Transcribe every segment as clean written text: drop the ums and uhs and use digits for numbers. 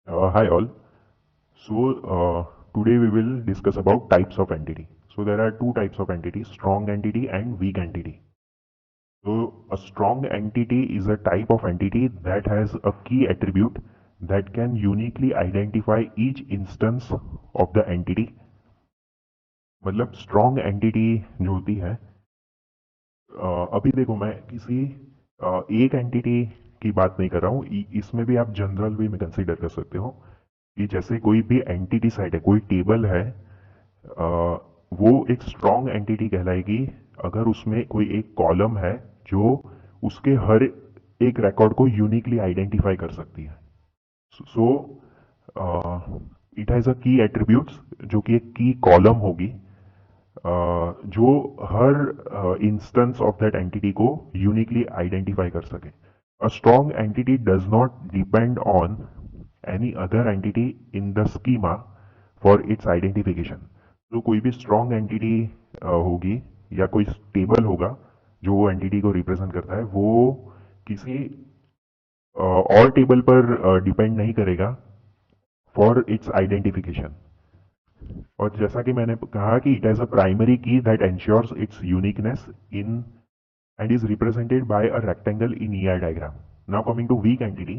Hi all. Today we will discuss about types of entity. So there are two types of entity, strong entity and weak entity. So a strong entity is a type of entity that has a key attribute that can uniquely identify each instance of the entity. मतलब strong entity जो होती है, अभी देखो मैं किसी एक entity की बात नहीं कर रहा हूँ, इसमें भी आप जनरल वे में कंसीडर कर सकते हो कि जैसे कोई भी एंटिटी सेट है, कोई टेबल है, वो एक स्ट्रॉन्ग एंटिटी कहलाएगी अगर उसमें कोई एक कॉलम है जो उसके हर एक रिकॉर्ड को यूनिकली आइडेंटिफाई कर सकती है। सो इट हैज़ अ की एट्रीब्यूट्स जो कि एक की कॉलम होगी, जो हर इंस्टेंस ऑफ दैट एंटिटी को यूनिकली आइडेंटिफाई कर सके। A strong entity does not depend on any other entity in the schema for its identification. तो कोई भी स्ट्रॉन्ग एंटिटी होगी या कोई टेबल होगा जो वो एंटिटी को रिप्रेजेंट करता है, वो किसी और टेबल पर डिपेंड नहीं करेगा फॉर इट्स आइडेंटिफिकेशन। और जैसा कि मैंने कहा कि इट हैज अ प्राइमरी की that ensures it's uniqueness in and is represented by a rectangle in ER diagram. Now coming to weak entity,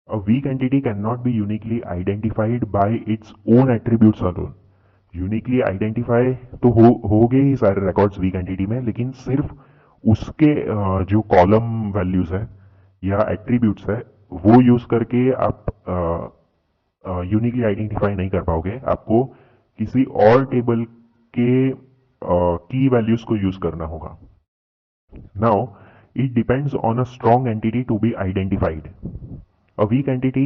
a weak entity cannot be uniquely identified by its own attributes alone. Uniquely identify तो हो गए ही सारे records weak entity में, लेकिन सिर्फ उसके जो column values है या एट्रीब्यूट्स है वो यूज करके आप यूनिकली आइडेंटिफाई नहीं कर पाओगे। आपको किसी और टेबल के की वैल्यूज को यूज करना होगा। Now, it depends on a strong entity to be identified. A weak entity,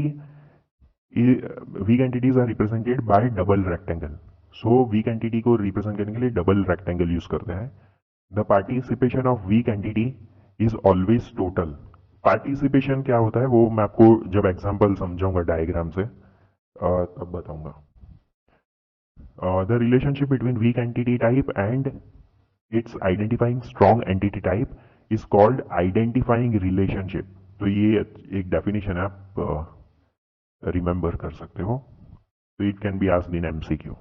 weak entities are represented by double rectangle. So weak entity को represent करने के लिए double rectangle use करते हैं. The participation of weak entity is always total. Participation क्या होता है वो मैं आपको जब एग्जांपल समझाऊंगा डायग्राम से तब बताऊंगा। The relationship between weak entity type and its identifying strong entity type is called identifying relationship। तो ये एक डेफिनेशन है, आप रिमेंबर कर सकते हो। तो it can be asked in MCQ.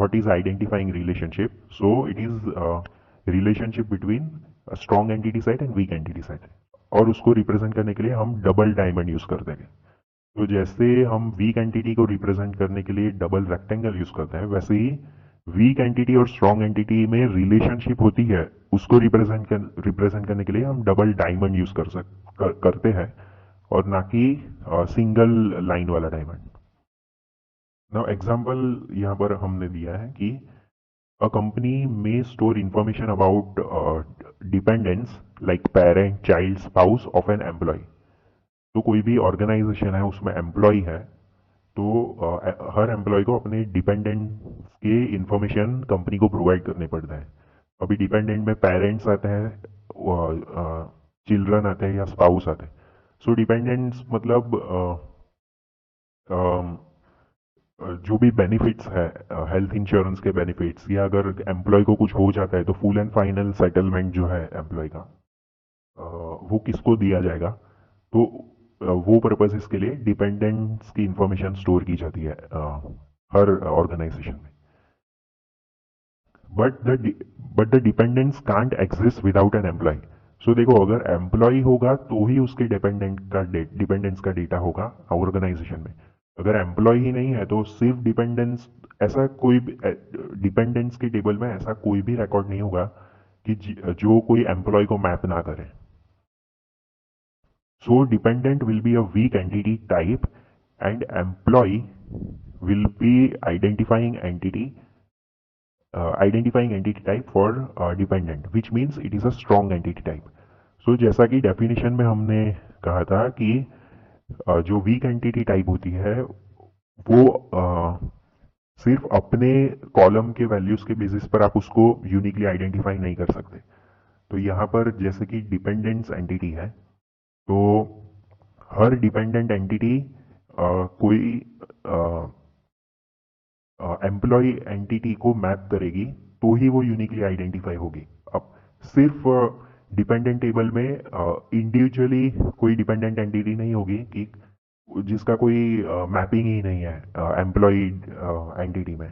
What is identifying relationship? So it is relationship between a strong entity set and weak entity set। और उसको रिप्रेजेंट करने के लिए हम डबल डायमंड यूज करते हैं। तो जैसे हम वीक एंटिटी को रिप्रेजेंट करने के लिए डबल रेक्टेंगल यूज करते हैं, वैसे ही वीक एंटिटी और स्ट्रॉन्ग एंटिटी में रिलेशनशिप होती है, उसको रिप्रेजेंट करने के लिए हम डबल डायमंड यूज करते हैं, और ना कि सिंगल लाइन वाला डायमंड। नाउ एग्जांपल यहाँ पर हमने दिया है कि अ कंपनी में store information about dependents like parent, child, spouse of an employ. तो कोई भी ऑर्गेनाइजेशन है उसमें एम्प्लॉय है, तो हर एम्प्लॉय को अपने डिपेंडेंट के इंफॉर्मेशन कंपनी को प्रोवाइड करने पड़ता है। अभी डिपेंडेंट में पेरेंट्स आते हैं, चिल्ड्रन आते हैं या स्पाउस आते हैं। सो डिपेंडेंट्स मतलब जो भी बेनिफिट्स है, हेल्थ इंश्योरेंस के बेनिफिट्स, या अगर एम्प्लॉय को कुछ हो जाता है तो फुल एंड फाइनल सेटलमेंट जो है एम्प्लॉय का, वो किसको दिया जाएगा। तो वो पर्पसेस के लिए डिपेंडेंट्स की इंफॉर्मेशन स्टोर की जाती है हर ऑर्गेनाइजेशन में। But the but the dependents can't exist without an employee. So देखो, अगर एम्प्लॉय होगा तो ही उसके डिपेंडेंट्स का डेटा होगा ऑर्गेनाइजेशन में। अगर एम्प्लॉय ही नहीं है तो सिर्फ डिपेंडेंस, ऐसा कोई डिपेंडेंट्स के टेबल में ऐसा कोई भी रिकॉर्ड नहीं होगा कि जो कोई एम्प्लॉय को मैप ना करे। So dependent will be a weak entity type and employee will be identifying entity type for dependent, which means it is a strong entity type। So जैसा कि डेफिनेशन में हमने कहा था कि जो वीक एंटिटी टाइप होती है वो सिर्फ अपने कॉलम के वैल्यूज के बेसिस पर आप उसको यूनिकली आइडेंटिफाई नहीं कर सकते। तो यहाँ पर जैसे कि डिपेंडेंस एंटिटी है, तो हर डिपेंडेंट एंटिटी कोई एम्प्लॉय एंटिटी को मैप करेगी तो ही वो यूनिकली आइडेंटिफाई होगी। अब सिर्फ डिपेंडेंट टेबल में इंडिविजुअली कोई डिपेंडेंट एंटिटी नहीं होगी कि जिसका कोई मैपिंग ही नहीं है एम्प्लॉय एंटिटी में।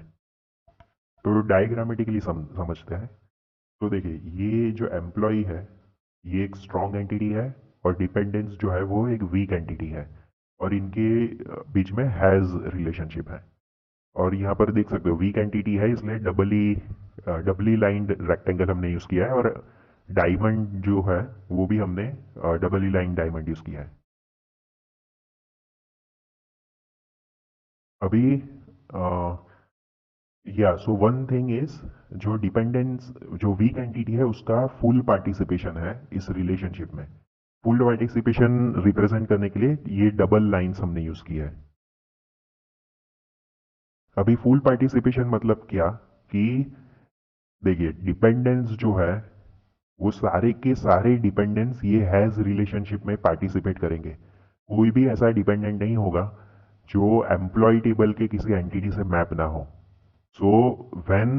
तो डायग्रामेटिकली समझते हैं। तो देखिए, ये जो एम्प्लॉय है ये एक स्ट्रॉन्ग एंटिटी है, और डिपेंडेंस जो है वो एक वीक एंटिटी है, और इनके बीच में हैज़ रिलेशनशिप है। और यहाँ पर देख सकते हो वीक एंटिटी है, इसलिए डबली लाइंड रेक्टेंगल हमने यूज़ किया है, और डायमंड जो है वो भी हमने डबली लाइन डायमंड यूज़ किया है। अभी या सो वन थिंग इज, जो डिपेंडेंस जो वीक एंटिटी है उसका फुल पार्टिसिपेशन है इस रिलेशनशिप में। फुल पार्टिसिपेशन रिप्रेजेंट करने के लिए ये डबल लाइंस हमने यूज किया है। अभी फुल पार्टिसिपेशन मतलब क्या, कि देखिए डिपेंडेंस जो है वो सारे के सारे डिपेंडेंस ये हैज रिलेशनशिप में पार्टिसिपेट करेंगे। कोई भी ऐसा डिपेंडेंट नहीं होगा जो एम्प्लॉय टेबल के किसी एंटिटी से मैप ना हो। So when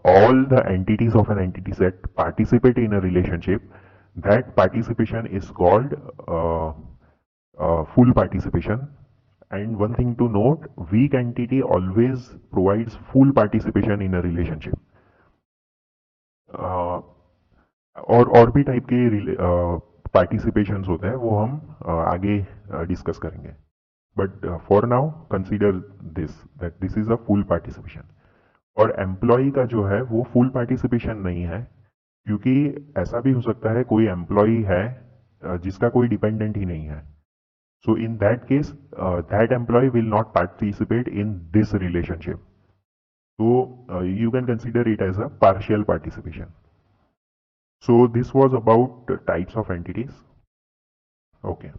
all the entities of an entity set participate in a relationship, that participation is called full participation. And one thing to note, weak entity always provides full participation in a relationship. और भी type के participations होते हैं, वो हम आगे discuss करेंगे। But for now consider this, that this is a full participation. और एम्प्लॉय का जो है वो फुल पार्टिसिपेशन नहीं है, क्योंकि ऐसा भी हो सकता है कोई एम्प्लॉय है जिसका कोई डिपेंडेंट ही नहीं है। So in that case that employee will not participate in this relationship. So you can consider it as a partial participation. So this was about types of entities. Okay.